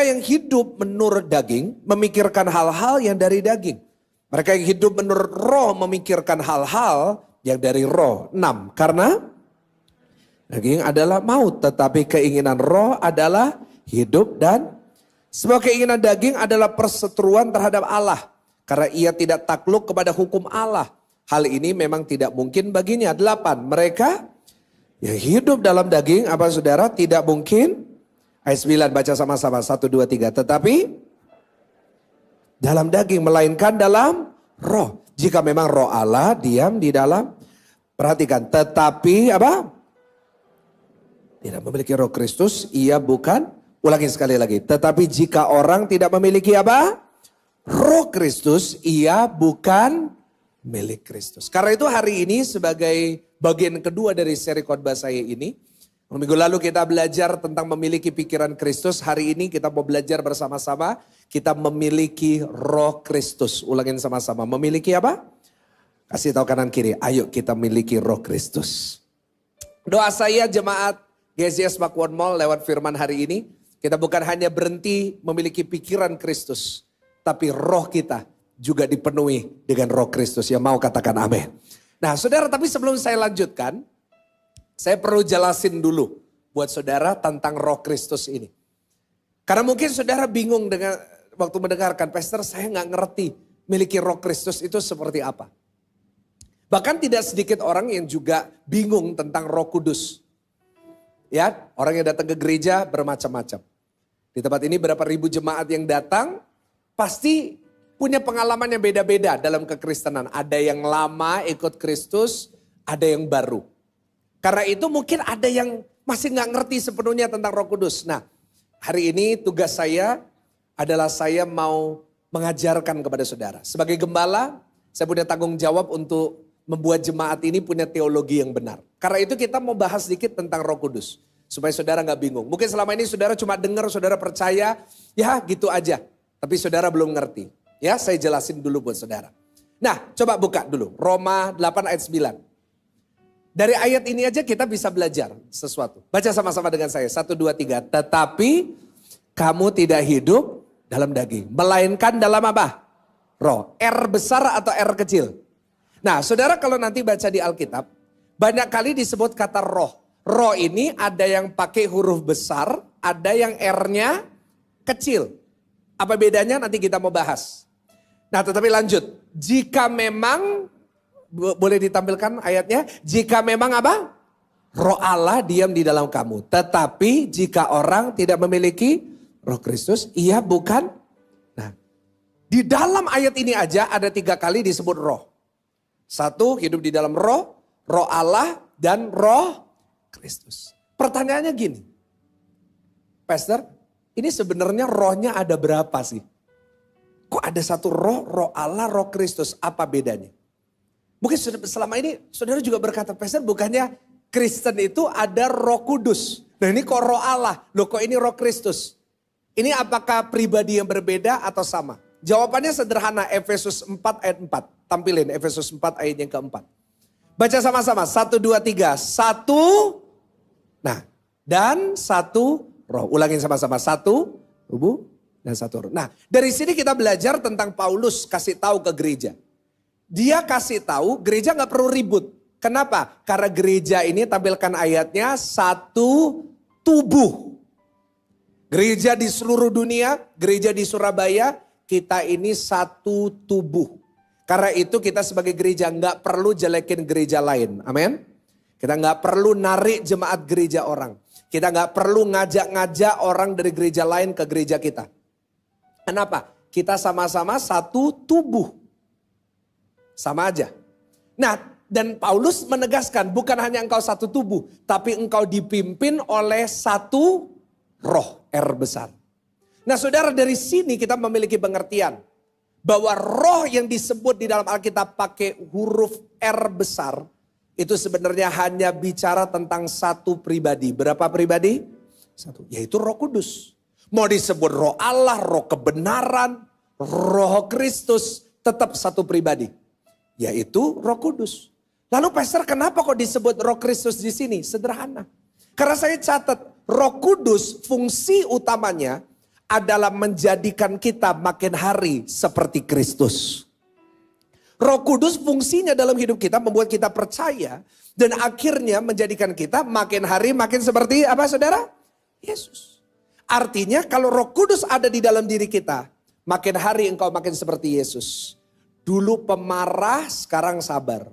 yang hidup menurut daging memikirkan hal-hal yang dari daging. Mereka yang hidup menurut roh memikirkan hal-hal yang dari roh. 6. Karena daging adalah maut, tetapi keinginan roh adalah hidup dan sebab keinginan daging adalah perseteruan terhadap Allah. Karena ia tidak takluk kepada hukum Allah. Hal ini memang tidak mungkin baginya. 8. Mereka yang hidup dalam daging, apa saudara, tidak mungkin. Ayat 9 baca sama-sama. 1, 2, 3. Tetapi dalam daging melainkan dalam roh. Jika memang roh Allah diam di dalam. Perhatikan. Tetapi apa? Tidak memiliki roh Kristus. Ia bukan. Ulangi sekali lagi. Tetapi jika orang tidak memiliki apa? Roh Kristus. Ia bukan milik Kristus. Karena itu hari ini sebagai bagian kedua dari seri khotbah saya ini. Minggu lalu kita belajar tentang memiliki pikiran Kristus. Hari ini kita mau belajar bersama-sama. Kita memiliki roh Kristus. Ulangin sama-sama. Memiliki apa? Kasih tahu kanan kiri. Ayo kita miliki roh Kristus. Doa saya jemaat GCS Pakuan Mall lewat firman hari ini. Kita bukan hanya berhenti memiliki pikiran Kristus. Tapi roh kita juga dipenuhi dengan roh Kristus. Yang mau katakan amin. Nah saudara, tapi sebelum saya lanjutkan. Saya perlu jelasin dulu buat saudara tentang roh Kristus ini. Karena mungkin saudara bingung dengan waktu mendengarkan, Pastor saya gak ngerti miliki roh Kristus itu seperti apa. Bahkan tidak sedikit orang yang juga bingung tentang Roh Kudus. Ya, orang yang datang ke gereja bermacam-macam. Di tempat ini berapa ribu jemaat yang datang, pasti punya pengalaman yang beda-beda dalam kekristenan. Ada yang lama ikut Kristus, ada yang baru. Karena itu mungkin ada yang masih gak ngerti sepenuhnya tentang Roh Kudus. Nah, hari ini tugas saya adalah saya mau mengajarkan kepada saudara. Sebagai gembala, saya punya tanggung jawab untuk membuat jemaat ini punya teologi yang benar. Karena itu kita mau bahas sedikit tentang Roh Kudus. Supaya saudara gak bingung. Mungkin selama ini saudara cuma dengar, saudara percaya, ya gitu aja. Tapi saudara belum ngerti. Ya, saya jelasin dulu buat saudara. Nah, coba buka dulu. Roma 8 ayat 9. Dari ayat ini aja kita bisa belajar sesuatu. Baca sama-sama dengan saya. 1, 2, 3. Tetapi kamu tidak hidup dalam daging. Melainkan dalam apa? Roh. R besar atau R kecil? Nah saudara kalau nanti baca di Alkitab. Banyak kali disebut kata roh. Roh ini ada yang pakai huruf besar. Ada yang R-nya kecil. Apa bedanya nanti kita mau bahas. Nah tetapi lanjut. Jika memang... Boleh ditampilkan ayatnya. Jika memang apa? Roh Allah diam di dalam kamu. Tetapi jika orang tidak memiliki roh Kristus, ia bukan. Nah, di dalam ayat ini aja ada 3 kali disebut roh. 1, hidup di dalam roh, roh Allah dan roh Kristus. Pertanyaannya gini. Pastor, ini sebenarnya rohnya ada berapa sih? Kok ada 1 roh, roh Allah, roh Kristus, apa bedanya? Mungkin selama ini saudara juga berkata, Pastor bukannya Kristen itu ada Roh Kudus. Nah ini kok roh Allah, loh kok ini roh Kristus. Ini apakah pribadi yang berbeda atau sama? Jawabannya sederhana, Efesus 4 ayat 4. Tampilin Efesus 4 ayat yang keempat. Baca sama-sama, 1, 2, 3. 1, nah dan 1 roh. Ulangin sama-sama, 1 tubuh dan 1 roh. Nah dari sini kita belajar tentang Paulus kasih tahu ke gereja. Dia kasih tahu gereja gak perlu ribut. Kenapa? Karena gereja ini tampilkan ayatnya 1 tubuh. Gereja di seluruh dunia, gereja di Surabaya, kita ini 1 tubuh. Karena itu kita sebagai gereja gak perlu jelekin gereja lain. Amin. Kita gak perlu narik jemaat gereja orang. Kita gak perlu ngajak-ngajak orang dari gereja lain ke gereja kita. Kenapa? Kita sama-sama 1 tubuh. Sama aja. Nah dan Paulus menegaskan bukan hanya engkau 1 tubuh. Tapi engkau dipimpin oleh 1 roh R besar. Nah saudara dari sini kita memiliki pengertian. Bahwa roh yang disebut di dalam Alkitab pakai huruf R besar. Itu sebenarnya hanya bicara tentang 1 pribadi. Berapa pribadi? 1. Yaitu Roh Kudus. Mau disebut roh Allah, roh kebenaran, roh Kristus. Tetap 1 pribadi. Yaitu Roh Kudus. Lalu Pastor kenapa kok disebut Roh Kristus di sini? Sederhana. Karena saya catat Roh Kudus fungsi utamanya adalah menjadikan kita makin hari seperti Kristus. Roh Kudus fungsinya dalam hidup kita membuat kita percaya dan akhirnya menjadikan kita makin hari makin seperti apa saudara? Yesus. Artinya kalau Roh Kudus ada di dalam diri kita, makin hari engkau makin seperti Yesus. Dulu pemarah, sekarang sabar.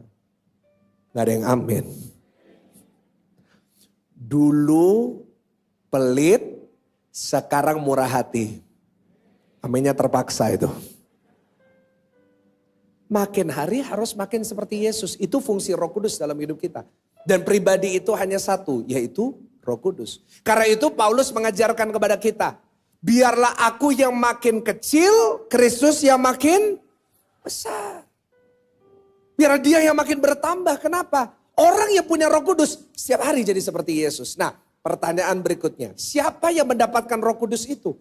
Gak ada yang amin. Dulu pelit, sekarang murah hati. Aminnya terpaksa itu. Makin hari harus makin seperti Yesus. Itu fungsi Roh Kudus dalam hidup kita. Dan pribadi itu hanya satu, yaitu Roh Kudus. Karena itu Paulus mengajarkan kepada kita, biarlah aku yang makin kecil, Kristus yang makin besar. Biar dia yang makin bertambah. Kenapa? Orang yang punya Roh Kudus setiap hari jadi seperti Yesus. Nah, pertanyaan berikutnya, siapa yang mendapatkan Roh Kudus itu?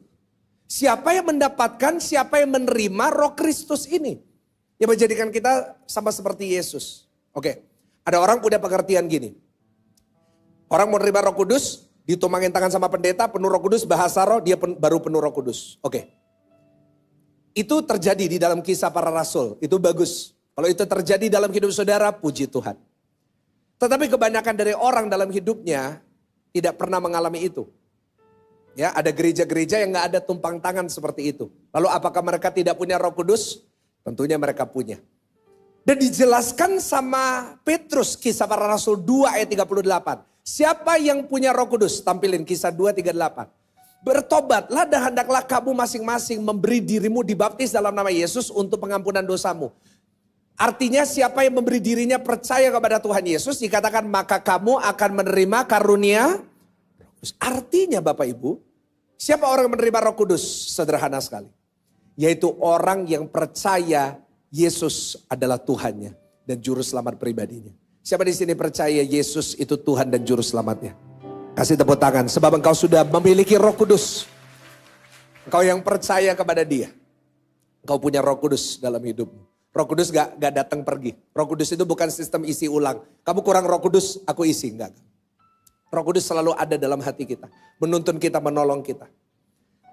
Siapa yang mendapatkan, siapa yang menerima Roh Kristus ini? Yang menjadikan kita sama seperti Yesus. Oke, ada orang punya pengertian gini. Orang mau menerima Roh Kudus, ditumangin tangan sama pendeta, penuh Roh Kudus, bahasa roh, dia baru penuh Roh Kudus. Oke. Itu terjadi di dalam Kisah Para Rasul, itu bagus. Kalau itu terjadi dalam hidup saudara, puji Tuhan. Tetapi kebanyakan dari orang dalam hidupnya tidak pernah mengalami itu. Ya, ada gereja-gereja yang gak ada tumpang tangan seperti itu. Lalu apakah mereka tidak punya Roh Kudus? Tentunya mereka punya. Dan dijelaskan sama Petrus, Kisah Para Rasul 2 ayat 38. Siapa yang punya Roh Kudus? Tampilin Kisah 2:38. Bertobatlah dan hendaklah kamu masing-masing memberi dirimu dibaptis dalam nama Yesus untuk pengampunan dosamu. Artinya siapa yang memberi dirinya percaya kepada Tuhan Yesus, dikatakan maka kamu akan menerima karunia. Artinya Bapak Ibu, siapa orang yang menerima Roh Kudus? Sederhana sekali. Yaitu orang yang percaya Yesus adalah Tuhannya dan juru selamat pribadinya. Siapa di sini percaya Yesus itu Tuhan dan juru selamatnya? Kasih tepuk tangan sebab engkau sudah memiliki Roh Kudus. Engkau yang percaya kepada Dia. Engkau punya Roh Kudus dalam hidupmu. Roh Kudus gak datang pergi. Roh Kudus itu bukan sistem isi ulang. Kamu kurang Roh Kudus, aku isi. Enggak. Roh Kudus selalu ada dalam hati kita. Menuntun kita, menolong kita.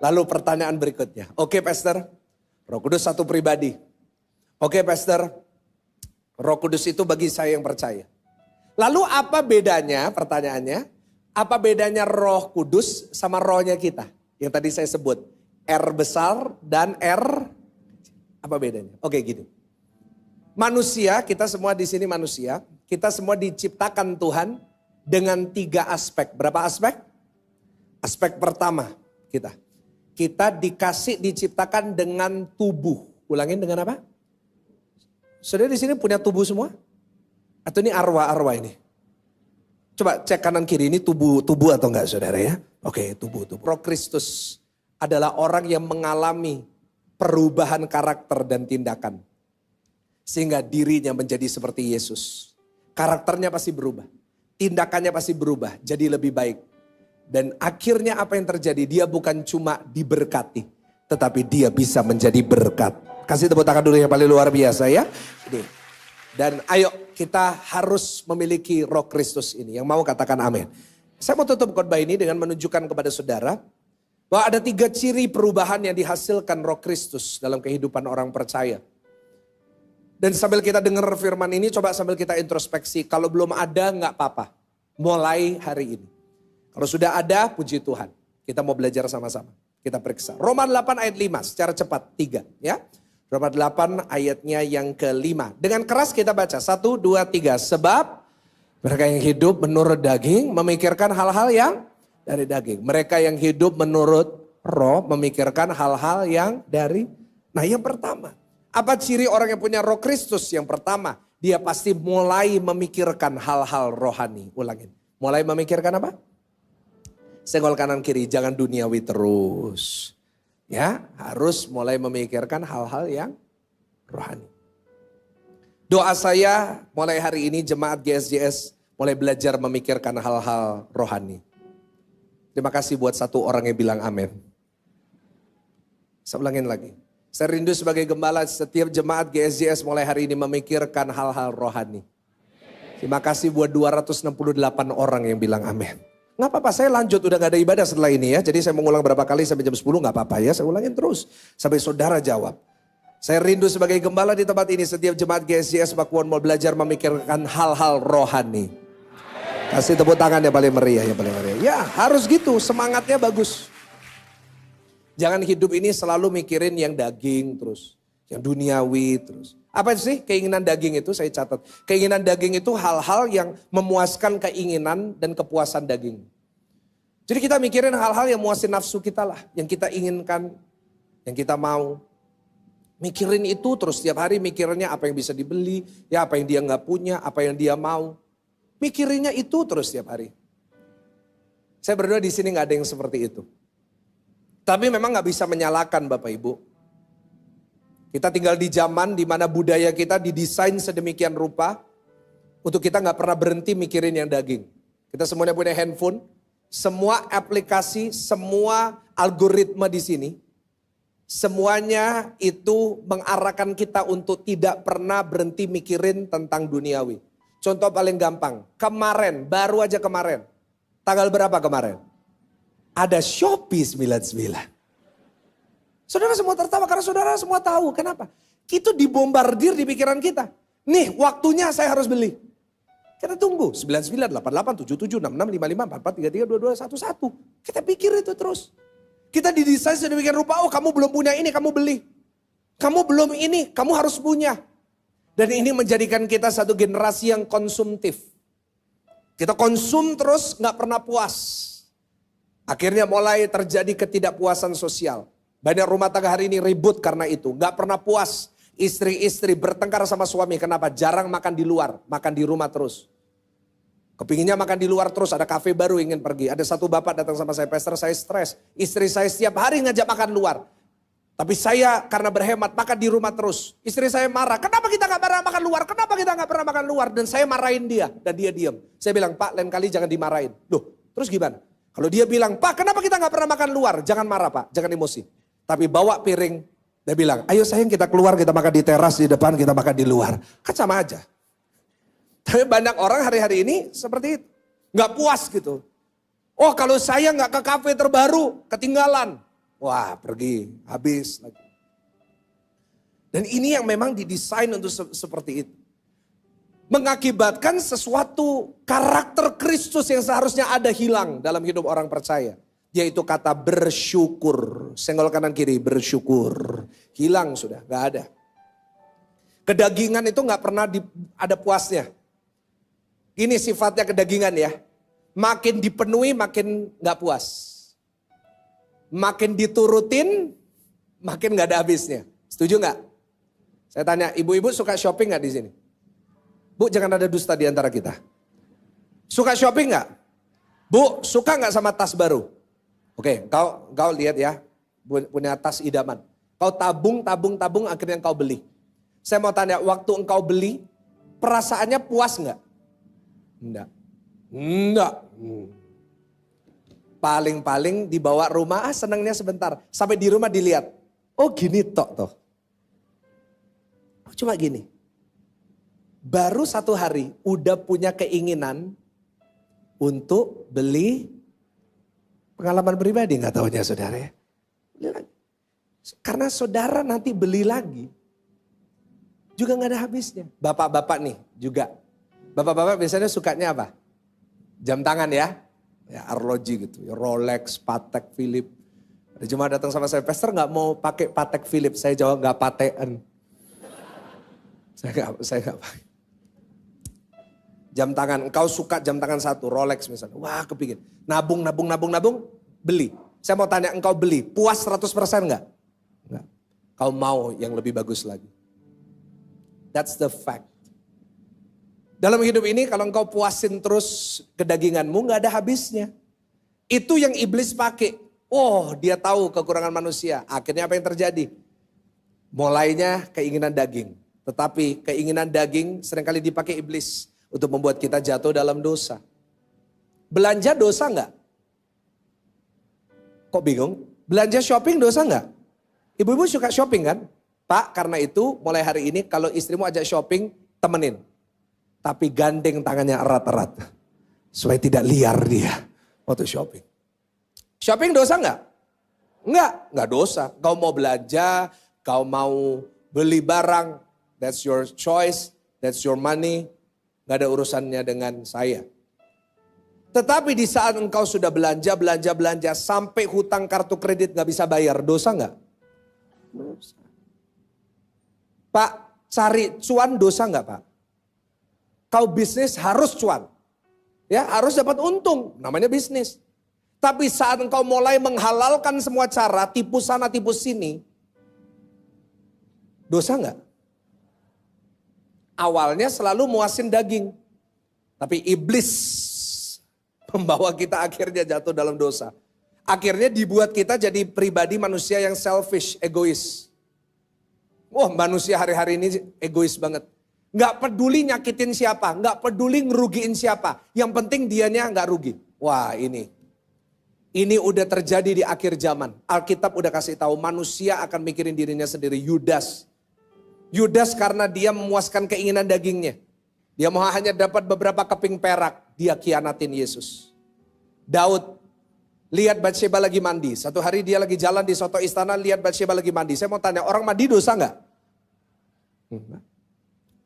Lalu pertanyaan berikutnya. Oke Pastor, Roh Kudus satu pribadi. Oke Pastor, Roh Kudus itu bagi saya yang percaya. Lalu apa bedanya, pertanyaannya, apa bedanya Roh Kudus sama rohnya kita? Yang tadi saya sebut, R besar dan R, apa bedanya? Oke gini. Manusia, kita semua di sini manusia, kita semua diciptakan Tuhan dengan 3 aspek. Berapa aspek? Aspek pertama kita diciptakan dengan tubuh. Ulangin dengan apa? Saudara di sini punya tubuh semua? Atau ini arwah-arwah ini? Coba cek kanan kiri, ini tubuh atau enggak saudara ya? Oke, tubuh. Roh Kristus adalah orang yang mengalami perubahan karakter dan tindakan. Sehingga dirinya menjadi seperti Yesus. Karakternya pasti berubah. Tindakannya pasti berubah, jadi lebih baik. Dan akhirnya apa yang terjadi? Dia bukan cuma diberkati, tetapi dia bisa menjadi berkat. Kasih tepuk tangan dulu yang paling luar biasa ya. Dan ayo kita harus memiliki Roh Kristus ini. Yang mau katakan amin. Saya mau tutup khotbah ini dengan menunjukkan kepada saudara bahwa ada 3 ciri perubahan yang dihasilkan Roh Kristus dalam kehidupan orang percaya. Dan sambil kita dengar firman ini, coba sambil kita introspeksi. Kalau belum ada nggak apa-apa. Mulai hari ini. Kalau sudah ada, puji Tuhan. Kita mau belajar sama-sama. Kita periksa. Roma 8 ayat 5, secara cepat. 3 ya. Roma 8 ayatnya yang ke-5. Dengan keras kita baca. 1, 2, 3. Sebab mereka yang hidup menurut daging memikirkan hal-hal yang dari daging. Mereka yang hidup menurut roh memikirkan hal-hal yang dari. Nah yang pertama. Apa ciri orang yang punya Roh Kristus? Yang pertama, dia pasti mulai memikirkan hal-hal rohani. Ulangin. Mulai memikirkan apa? Senggol kanan kiri, jangan duniawi terus. Ya, harus mulai memikirkan hal-hal yang rohani. Doa saya mulai hari ini jemaat GSJS mulai belajar memikirkan hal-hal rohani. Terima kasih buat satu orang yang bilang amin. Saya ulangin lagi. Saya rindu sebagai gembala setiap jemaat GSJS mulai hari ini memikirkan hal-hal rohani. Terima kasih buat 268 orang yang bilang amin. Nggak apa-apa, saya lanjut, udah gak ada ibadah setelah ini ya. Jadi saya mengulang berapa kali sampai jam 10, gak apa-apa ya. Saya ulangin terus, sampai saudara jawab. Saya rindu sebagai gembala di tempat ini, setiap jemaat GSJS Pakuan mau belajar memikirkan hal-hal rohani. Kasih tepuk tangan yang paling meriah, yang paling meriah. Ya harus gitu, semangatnya bagus. Jangan hidup ini selalu mikirin yang daging terus, yang duniawi terus. Apa sih keinginan daging itu? Saya catat. Keinginan daging itu hal-hal yang memuaskan keinginan dan kepuasan daging. Jadi kita mikirin hal-hal yang muasin nafsu kita lah. Yang kita inginkan, yang kita mau. Mikirin itu terus setiap hari, mikirinnya apa yang bisa dibeli, ya apa yang dia nggak punya, apa yang dia mau. Mikirinnya itu terus setiap hari. Saya berdoa di sini nggak ada yang seperti itu. Tapi memang nggak bisa menyalahkan Bapak Ibu. Kita tinggal di zaman di mana budaya kita didesain sedemikian rupa untuk kita nggak pernah berhenti mikirin yang daging. Kita semuanya punya handphone, semua aplikasi, semua algoritma di sini, semuanya itu mengarahkan kita untuk tidak pernah berhenti mikirin tentang duniawi. Contoh paling gampang, kemarin, baru aja kemarin, tanggal berapa kemarin? Ada Shopee 99. Saudara semua tertawa karena saudara semua tahu. Kenapa? Itu dibombardir di pikiran kita. Nih waktunya saya harus beli. Kita tunggu. 99, 88, 77, 66, 55, 44, 33, 22, 11. Kita pikir itu terus. Kita didesain sedemikian rupa. Oh kamu belum punya ini, kamu beli. Kamu belum ini, kamu harus punya. Dan ini menjadikan kita satu generasi yang konsumtif. Kita konsum terus gak pernah puas. Akhirnya mulai terjadi ketidakpuasan sosial. Banyak rumah tangga hari ini ribut karena itu. Gak pernah puas. Istri-istri bertengkar sama suami. Kenapa? Jarang makan di luar. Makan di rumah terus. Kepinginnya makan di luar terus. Ada kafe baru ingin pergi. Ada satu bapak datang sama saya. Pastor saya stres. Istri saya setiap hari ngajak makan luar. Tapi saya karena berhemat makan di rumah terus. Istri saya marah. Kenapa kita gak pernah makan luar? Kenapa kita gak pernah makan luar? Dan saya marahin dia. Dan dia diam. Saya bilang, Pak lain kali jangan dimarahin. Loh terus gimana? Kalau dia bilang, Pak kenapa kita gak pernah makan luar? Jangan marah Pak. Jangan emosi. Tapi bawa piring, dia bilang, ayo sayang kita keluar, kita makan di teras, di depan, kita makan di luar. Kan sama aja. Tapi banyak orang hari-hari ini seperti itu. Gak puas gitu. Oh kalau saya gak ke kafe terbaru, ketinggalan. Wah pergi, habis lagi. Dan ini yang memang didesain untuk seperti itu. Mengakibatkan sesuatu karakter Kristus yang seharusnya ada hilang dalam hidup orang percaya. Yaitu kata bersyukur. Senggol kanan kiri, bersyukur. Hilang sudah, gak ada. Kedagingan itu gak pernah ada puasnya. Ini sifatnya kedagingan ya. Makin dipenuhi makin gak puas. Makin diturutin makin gak ada habisnya. Setuju gak? Saya tanya, ibu-ibu suka shopping gak di sini? Bu jangan ada dusta di antara kita. Suka shopping gak? Bu suka gak sama tas baru? Oke, kau lihat ya, punya tas idaman. Kau tabung, akhirnya kau beli. Saya mau tanya, waktu engkau beli, perasaannya puas nggak? Enggak. Paling-paling dibawa rumah, senangnya sebentar. Sampai di rumah dilihat, oh gini toh. Cuma gini. Baru 1 hari, udah punya keinginan untuk beli pengalaman pribadi, nggak taunya saudara ya. Beli lagi. Karena saudara nanti beli lagi, juga nggak ada habisnya. Bapak-bapak nih juga. Bapak-bapak biasanya sukanya apa? Jam tangan ya. Ya arloji gitu. Ya, Rolex, Patek Philippe. Ada jemaat datang sama saya, Pastor nggak mau pakai Patek Philippe. Saya jawab nggak patean. Saya nggak pakai. Jam tangan, engkau suka jam tangan 1, Rolex misalnya. Wah kepingin. Nabung, beli. Saya mau tanya engkau beli, puas 100% enggak? Enggak. Kau mau yang lebih bagus lagi. That's the fact. Dalam hidup ini kalau engkau puasin terus kedaginganmu enggak ada habisnya. Itu yang iblis pakai. Oh dia tahu kekurangan manusia. Akhirnya apa yang terjadi? Mulainya keinginan daging. Tetapi keinginan daging seringkali dipakai iblis. Untuk membuat kita jatuh dalam dosa. Belanja dosa enggak? Kok bingung? Belanja shopping dosa enggak? Ibu-ibu suka shopping kan? Pak karena itu mulai hari ini kalau istrimu ajak shopping temenin. Tapi gandeng tangannya erat-erat. Supaya tidak liar dia. Waktu shopping. Shopping dosa nggak? Nggak dosa. Kau mau belanja, kau mau beli barang, that's your choice, that's your money. Nggak ada urusannya dengan saya. Tetapi di saat engkau sudah belanja, sampai hutang kartu kredit nggak bisa bayar, dosa nggak? Dosa. Pak, cari cuan dosa nggak Pak? Kau bisnis harus cuan. Ya, harus dapat untung, namanya bisnis. Tapi saat engkau mulai menghalalkan semua cara, tipu sana, tipu sini, dosa nggak? Awalnya selalu muasin daging. Tapi iblis membawa kita akhirnya jatuh dalam dosa. Akhirnya dibuat kita jadi pribadi manusia yang selfish, egois. Wah, manusia hari-hari ini egois banget. Nggak peduli nyakitin siapa, nggak peduli ngerugiin siapa. Yang penting dianya nggak rugi. Wah, ini udah terjadi di akhir zaman. Alkitab udah kasih tahu manusia akan mikirin dirinya sendiri. Yudas karena dia memuaskan keinginan dagingnya. Dia mau hanya dapat beberapa keping perak. Dia khianatin Yesus. Daud lihat Batsheba lagi mandi. Satu hari dia lagi jalan di soto istana, lihat Batsheba lagi mandi. Saya mau tanya, orang mandi dosa nggak?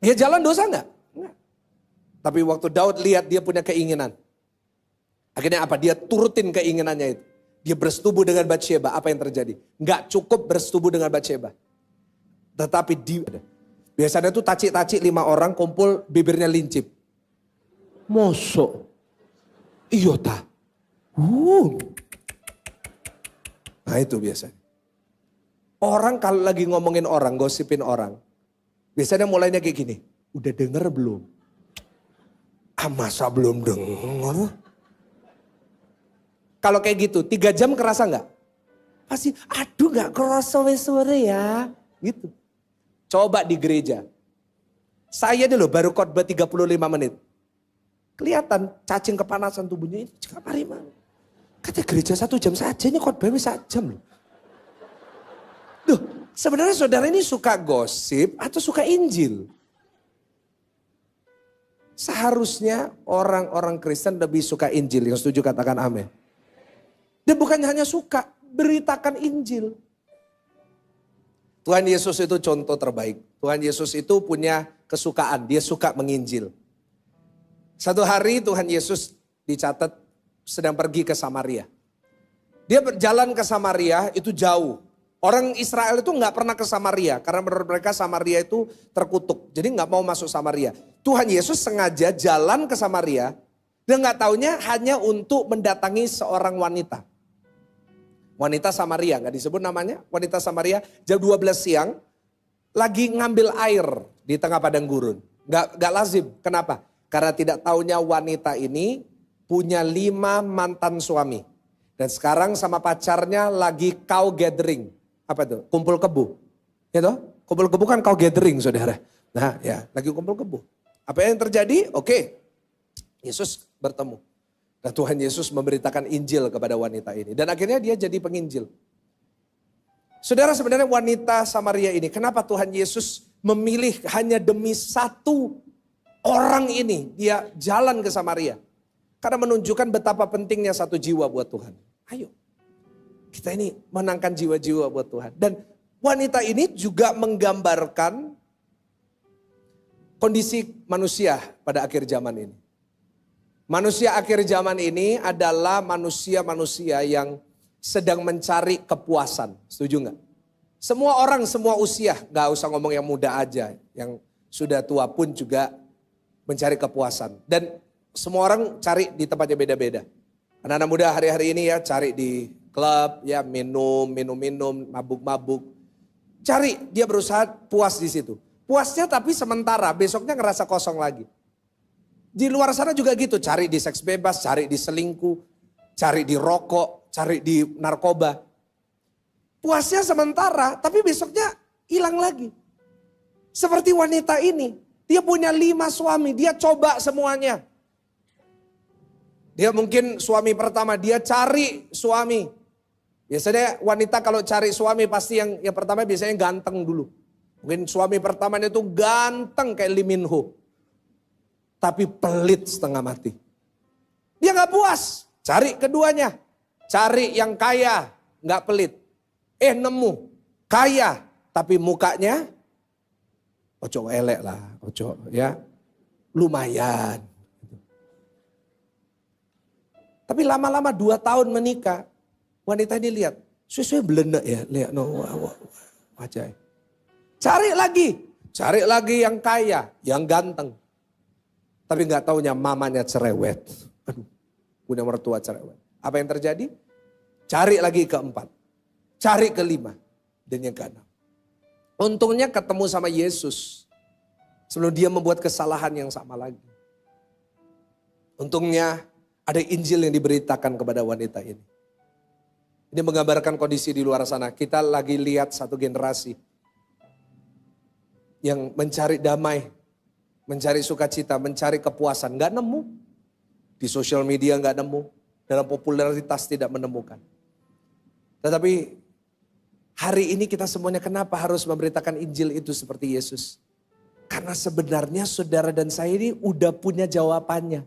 Dia jalan dosa nggak? Nggak. Tapi waktu Daud lihat dia punya keinginan. Akhirnya apa? Dia turutin keinginannya itu. Dia bersetubuh dengan Batsheba. Apa yang terjadi? Nggak cukup bersetubuh dengan Batsheba. Tetapi biasanya tuh tacik-tacik 5 orang kumpul bibirnya lincip. Mosok. Iya ta. Nah itu biasanya. Orang kalau lagi ngomongin orang, gosipin orang. Biasanya mulainya kayak gini. Udah denger belum? Masa belum denger? Kalau kayak gitu 3 jam kerasa nggak? Pasti aduh nggak kerasa sore ya. Gitu. Coba di gereja. Saya dulu baru khotbah 35 menit. Kelihatan cacing kepanasan tubuhnya ini. Kata gereja 1 jam saja, ini khotbahnya 1 jam loh. Duh, sebenarnya saudara ini suka gosip atau suka Injil? Seharusnya orang-orang Kristen lebih suka Injil. Yang setuju katakan amin. Dan bukan hanya suka, beritakan Injil. Tuhan Yesus itu contoh terbaik. Tuhan Yesus itu punya kesukaan, dia suka menginjil. Satu hari Tuhan Yesus dicatat sedang pergi ke Samaria. Dia berjalan ke Samaria itu jauh. Orang Israel itu nggak pernah ke Samaria karena menurut mereka Samaria itu terkutuk. Jadi nggak mau masuk Samaria. Tuhan Yesus sengaja jalan ke Samaria dan nggak taunya hanya untuk mendatangi seorang wanita. Wanita Samaria, nggak disebut namanya. Wanita Samaria jam 12 siang lagi ngambil air di tengah padang gurun. Nggak lazim. Kenapa? Karena tidak taunya wanita ini punya 5 mantan suami. Dan sekarang sama pacarnya lagi cow gathering. Apa itu? Kumpul kebu. Ya toh? Kumpul kebu kan cow gathering saudara. Nah ya, lagi kumpul kebu. Apa yang terjadi? Oke. Yesus bertemu. Dan Tuhan Yesus memberitakan Injil kepada wanita ini. Dan akhirnya dia jadi penginjil. Saudara, sebenarnya wanita Samaria ini, kenapa Tuhan Yesus memilih hanya demi 1 orang ini. Dia jalan ke Samaria. Karena menunjukkan betapa pentingnya 1 jiwa buat Tuhan. Ayo, kita ini menangkan jiwa-jiwa buat Tuhan. Dan wanita ini juga menggambarkan kondisi manusia pada akhir zaman ini. Manusia akhir zaman ini adalah manusia-manusia yang sedang mencari kepuasan. Setuju nggak? Semua orang, semua usia, nggak usah ngomong yang muda aja. Yang sudah tua pun juga mencari kepuasan. Dan semua orang cari di tempatnya beda-beda. Anak-anak muda hari-hari ini ya cari di klub, ya minum, mabuk-mabuk. Cari, dia berusaha puas di situ. Puasnya tapi sementara, besoknya ngerasa kosong lagi. Di luar sana juga gitu, cari di seks bebas, cari di selingkuh, cari di rokok, cari di narkoba. Puasnya sementara, tapi besoknya hilang lagi. Seperti wanita ini, dia punya 5 suami, dia coba semuanya. Dia mungkin suami pertama, dia cari suami. Biasanya wanita kalau cari suami pasti yang pertama biasanya ganteng dulu. Mungkin suami pertamanya itu ganteng kayak Lee Min Ho. Tapi pelit setengah mati. Dia gak puas. Cari keduanya. Cari yang kaya, nggak pelit. Nemu, kaya, tapi mukanya ojo elek lah, ojo ya, lumayan. Tapi lama-lama 2 tahun menikah, wanita ini lihat, sesuai belenda ya, lihat no, wajah. Cari lagi yang kaya, yang ganteng. Tapi nggak taunya mamanya cerewet. Aduh, punya mertua cerewet. Apa yang terjadi? Cari lagi keempat. Cari kelima. Dan yang keenam. Untungnya ketemu sama Yesus. Sebelum dia membuat kesalahan yang sama lagi. Untungnya ada Injil yang diberitakan kepada wanita ini. Ini menggambarkan kondisi di luar sana. Kita lagi lihat satu generasi. Yang mencari damai. Mencari sukacita, mencari kepuasan. Gak nemu. Di sosial media gak nemu. Dalam popularitas tidak menemukan. Tetapi hari ini kita semuanya kenapa harus memberitakan Injil itu seperti Yesus? Karena sebenarnya saudara dan saya ini udah punya jawabannya.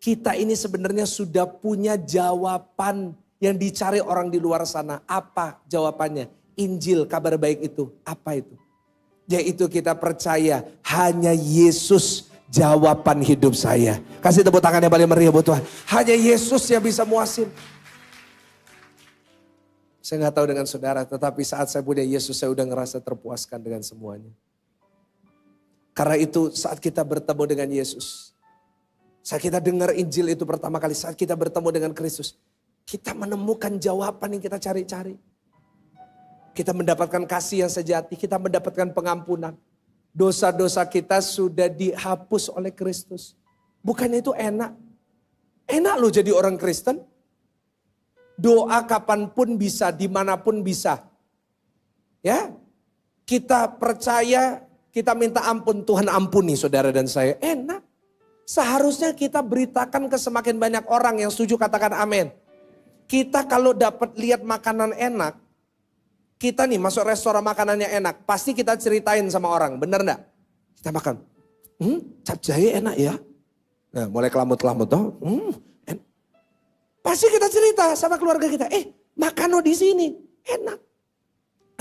Kita ini sebenarnya sudah punya jawaban yang dicari orang di luar sana. Apa jawabannya? Injil, kabar baik itu. Apa itu? Yaitu kita percaya hanya Yesus jawaban hidup saya. Kasih tepuk tangan yang paling meriah buat Tuhan. Hanya Yesus yang bisa muasin. Saya gak tahu dengan saudara, tetapi saat saya punya Yesus saya udah ngerasa terpuaskan dengan semuanya. Karena itu saat kita bertemu dengan Yesus, saat kita dengar Injil itu pertama kali, saat kita bertemu dengan Kristus, kita menemukan jawaban yang kita cari-cari. Kita mendapatkan kasih yang sejati, kita mendapatkan pengampunan. Dosa-dosa kita sudah dihapus oleh Kristus. Bukannya itu enak? Enak loh jadi orang Kristen. Doa kapanpun bisa, dimanapun bisa. Ya, kita percaya, kita minta ampun, Tuhan ampuni saudara dan saya. Enak. Seharusnya kita beritakan ke semakin banyak orang yang setuju katakan amin. Kita kalau dapat lihat makanan enak, kita nih masuk restoran makanannya enak, pasti kita ceritain sama orang, bener enggak? Kita makan, capcay enak ya. Nah mulai kelamut-kelamut toh, pasti kita cerita sama keluarga kita, makan di sini, enak.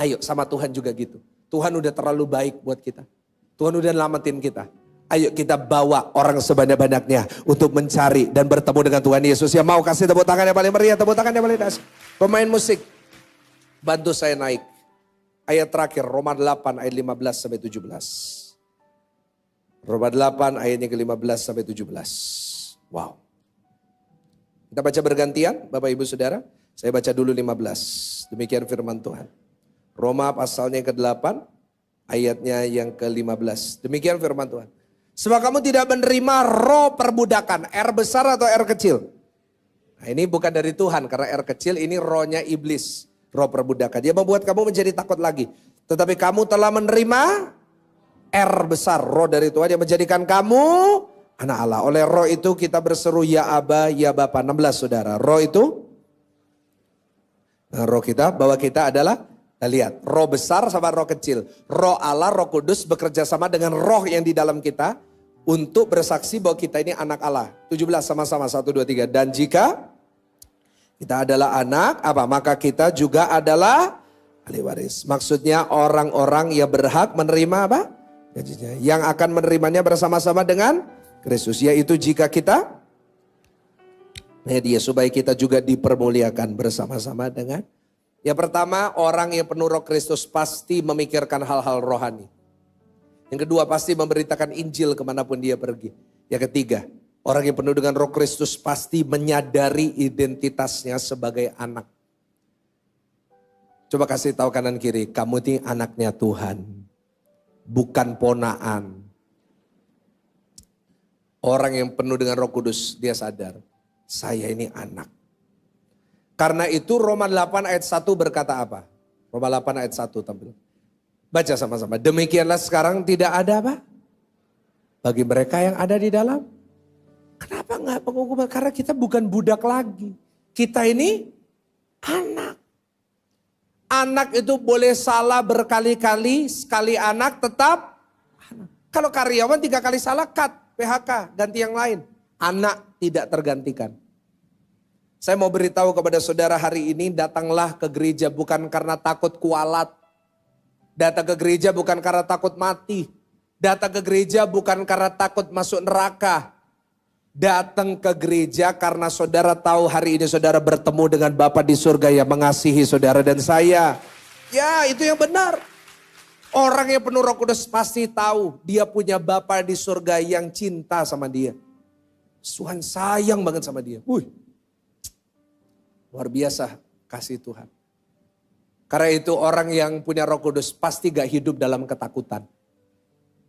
Ayo sama Tuhan juga gitu. Tuhan udah terlalu baik buat kita. Tuhan udah nyelamatin kita. Ayo kita bawa orang sebanyak-banyaknya untuk mencari dan bertemu dengan Tuhan Yesus. Yang mau kasih tepuk tangan yang paling meriah, tepuk tangan yang paling dahsyat. Pemain musik, bantu saya naik. Ayat terakhir, Roma 8 ayat 15 sampai 17. Roma 8 ayatnya ke-15 sampai 17. Wow. Kita baca bergantian, Bapak Ibu Saudara. Saya baca dulu 15. Demikian firman Tuhan. Roma pasalnya ke-8, ayatnya yang ke-15. Demikian firman Tuhan. Sebab kamu tidak menerima roh perbudakan, R besar atau R kecil? Nah, ini bukan dari Tuhan, karena R kecil ini rohnya iblis. Roh perbudakan, dia membuat kamu menjadi takut lagi. Tetapi kamu telah menerima R besar, roh dari Tuhan yang menjadikan kamu anak Allah. Oleh roh itu kita berseru ya Aba, ya Bapa. 16 saudara. Roh itu, roh kita, bahwa kita adalah, nah lihat, roh besar sama roh kecil. Roh Allah, roh kudus bekerja sama dengan roh yang di dalam kita. Untuk bersaksi bahwa kita ini anak Allah. 17 sama-sama, 1, 2, 3. Dan jika kita adalah anak, apa? Maka kita juga adalah ahli waris. Maksudnya orang-orang yang berhak menerima apa? Gajinya. Yang akan menerimanya bersama-sama dengan Kristus, yaitu jika kita dia supaya kita juga dipermuliakan bersama-sama dengan. Yang pertama, orang yang penuh Roh Kristus pasti memikirkan hal-hal rohani. Yang kedua, pasti memberitakan Injil kemanapun dia pergi. Yang ketiga, orang yang penuh dengan Roh Kristus pasti menyadari identitasnya sebagai anak. Coba kasih tahu kanan kiri, kamu ini anaknya Tuhan, bukan ponaan. Orang yang penuh dengan Roh Kudus, dia sadar, saya ini anak. Karena itu Roma 8 ayat 1 berkata apa? Roma 8 ayat 1 tampil. Baca sama-sama. Demikianlah sekarang tidak ada apa? Bagi mereka yang ada di dalam. Kenapa enggak penghukuman? Karena kita bukan budak lagi. Kita ini anak. Anak itu boleh salah berkali-kali, sekali anak tetap anak. Kalau karyawan 3 kali salah cut. PHK, ganti yang lain. Anak tidak tergantikan. Saya mau beritahu kepada saudara hari ini, datanglah ke gereja bukan karena takut kualat. Datang ke gereja bukan karena takut mati. Datang ke gereja bukan karena takut masuk neraka. Datang ke gereja karena saudara tahu hari ini saudara bertemu dengan Bapa di surga yang mengasihi saudara dan saya. Ya, itu yang benar. Orang yang penuh Roh Kudus pasti tahu dia punya Bapa di surga yang cinta sama dia. Tuhan sayang banget sama dia. Luar biasa kasih Tuhan. Karena itu orang yang punya Roh Kudus pasti gak hidup dalam ketakutan.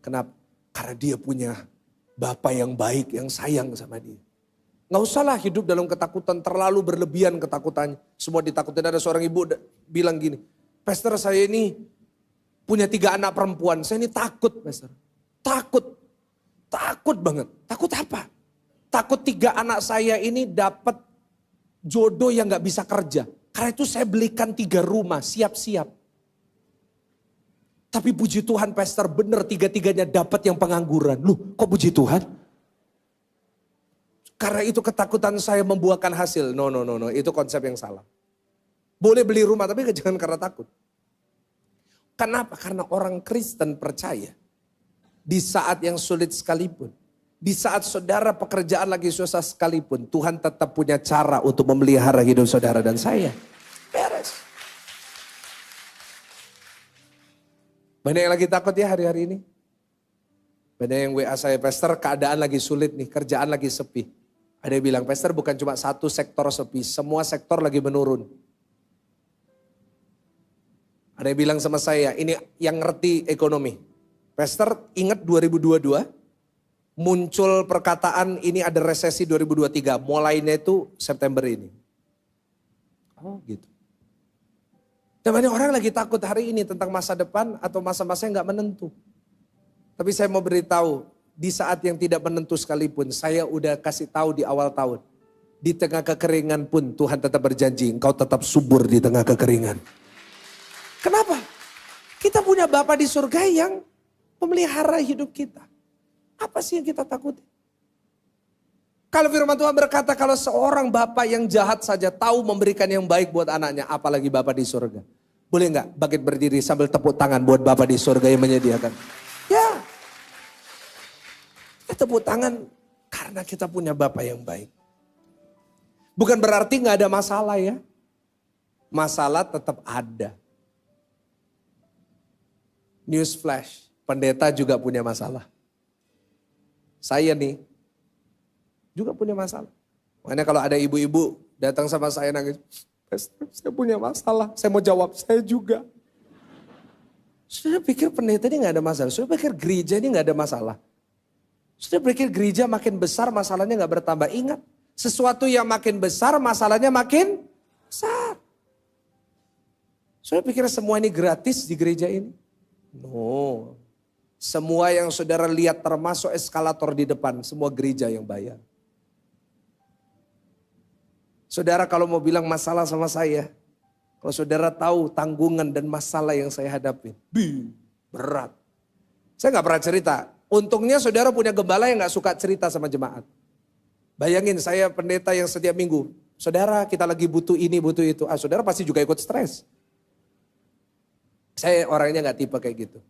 Kenapa? Karena dia punya Bapa yang baik, yang sayang sama dia. Gak usahlah hidup dalam ketakutan, terlalu berlebihan ketakutannya. Semua ditakutin. Ada seorang ibu bilang gini, Pastor saya ini punya 3 anak perempuan, saya ini takut Pastor. Takut banget. Takut apa? Takut 3 anak saya ini dapat jodoh yang gak bisa kerja. Karena itu saya belikan 3 rumah, siap-siap. Tapi puji Tuhan Pastor, bener 3-3-nya dapat yang pengangguran. Loh, kok puji Tuhan? Karena itu ketakutan saya membuahkan hasil. No, itu konsep yang salah. Boleh beli rumah tapi jangan karena takut. Kenapa? Karena orang Kristen percaya di saat yang sulit sekalipun, di saat saudara pekerjaan lagi susah sekalipun, Tuhan tetap punya cara untuk memelihara hidup saudara dan saya. Beres. Banyak yang lagi takut ya hari-hari ini. Banyak yang WA saya, Pastor keadaan lagi sulit nih, kerjaan lagi sepi. Ada yang bilang, Pastor bukan cuma satu sektor sepi, semua sektor lagi menurun. Ada yang bilang sama saya, ini yang ngerti ekonomi. Pastor ingat 2022, muncul perkataan ini ada resesi 2023. Mulainya itu September ini. Oh gitu. Dan banyak orang lagi takut hari ini tentang masa depan atau masa-masa yang gak menentu. Tapi saya mau beritahu, di saat yang tidak menentu sekalipun, saya udah kasih tahu di awal tahun. Di tengah kekeringan pun Tuhan tetap berjanji, engkau tetap subur di tengah kekeringan. Kenapa? Kita punya Bapa di surga yang memelihara hidup kita. Apa sih yang kita takuti? Kalau firman Tuhan berkata kalau seorang Bapa yang jahat saja tahu memberikan yang baik buat anaknya, apalagi Bapa di surga. Boleh nggak bangkit berdiri sambil tepuk tangan buat Bapa di surga yang menyediakan? Ya. Kita tepuk tangan karena kita punya Bapa yang baik. Bukan berarti nggak ada masalah ya. Masalah tetap ada. Newsflash, pendeta juga punya masalah. Saya nih juga punya masalah. Makanya kalau ada ibu-ibu datang sama saya nangis, Pastor, saya punya masalah. Saya mau jawab, saya juga. Sudah pikir pendeta ini gak ada masalah. Sudah pikir gereja ini gak ada masalah. Sudah pikir gereja makin besar masalahnya gak bertambah. Ingat, sesuatu yang makin besar masalahnya makin besar. Sudah pikir semua ini gratis di gereja ini? No. Semua yang saudara lihat termasuk eskalator di depan, semua gereja yang bayar. Saudara kalau mau bilang masalah sama saya, kalau saudara tahu tanggungan dan masalah yang saya hadapi, berat. Saya gak pernah cerita, untungnya saudara punya gembala yang gak suka cerita sama jemaat. Bayangin saya pendeta yang setiap minggu, saudara kita lagi butuh ini, butuh itu. Saudara pasti juga ikut stres. Saya orangnya gak tipe kayak gitu.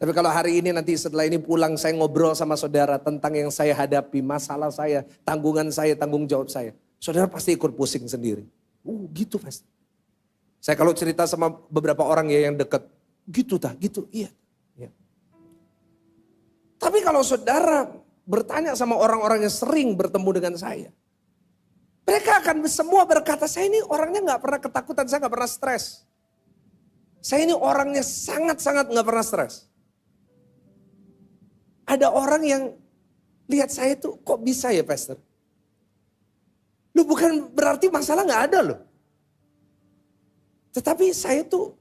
Tapi kalau hari ini nanti setelah ini pulang saya ngobrol sama saudara tentang yang saya hadapi, masalah saya, tanggungan saya, tanggung jawab saya. Saudara pasti ikut pusing sendiri. Gitu pasti. Saya kalau cerita sama beberapa orang ya yang dekat, gitu iya. Ya. Tapi kalau saudara bertanya sama orang-orang yang sering bertemu dengan saya, mereka akan semua berkata, saya ini orangnya gak pernah ketakutan, saya gak pernah stres. Saya ini orangnya sangat-sangat gak pernah stres. Ada orang yang lihat saya tuh kok bisa ya Pastor? Lu bukan berarti masalah gak ada loh. Tetapi saya tuh